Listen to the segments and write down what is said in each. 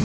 Ừ.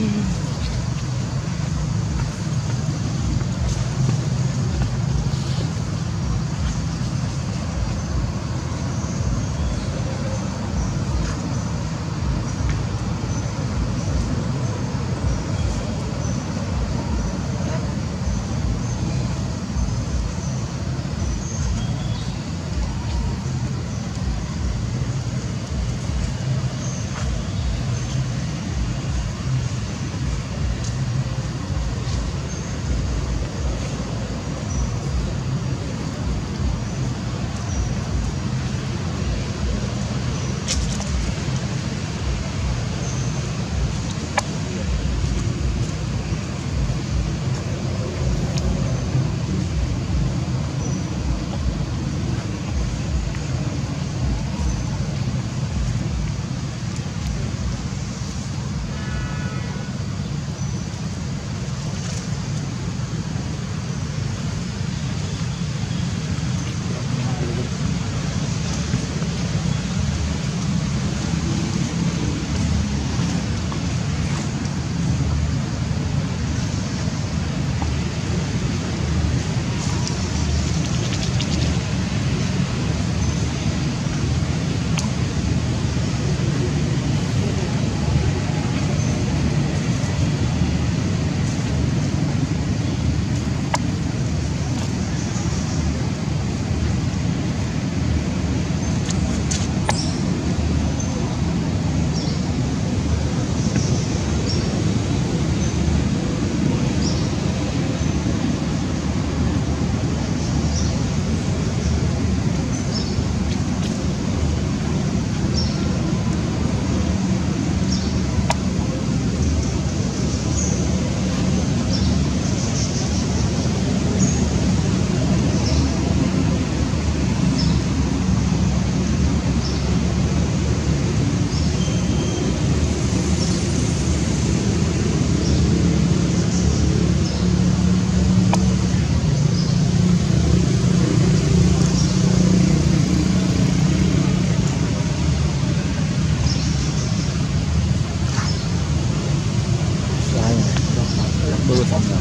Dulu sama.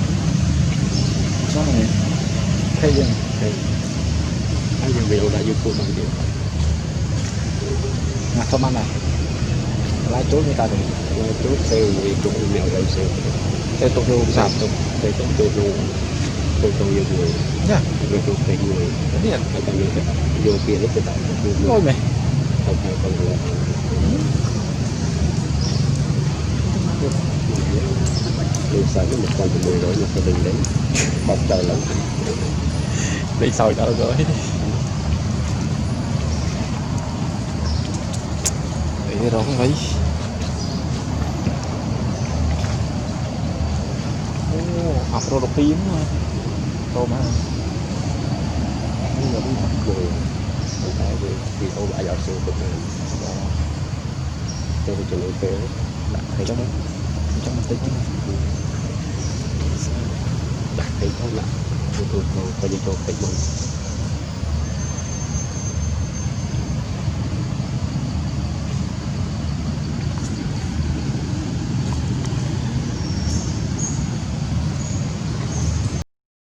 Mana ya? Kayak yang video đã YouTube bằng điện. Ngặt cho mana? Lái chốt người ta rồi. Lái chốt xe người cũng mèo đây xe. Xe tốc độ giảm tốc, xe tốc độ nhiều người. Nhá, nhiều cái người. Biết à? Cái người vô kia nó tự động. Ôi mày. Không phải con người. Đi xài cái 110 rồi một cái bình đấy bọc trời lắm đi soi đâu rồi đi rồi không phải học rồi đọc tiếng thôi mà bây giờ đi học rồi thì tôi đã giáo sư được tôi cho nó phê đặt thấy trong một tí đặt thấy không lạ tôi coi như cho thấy mong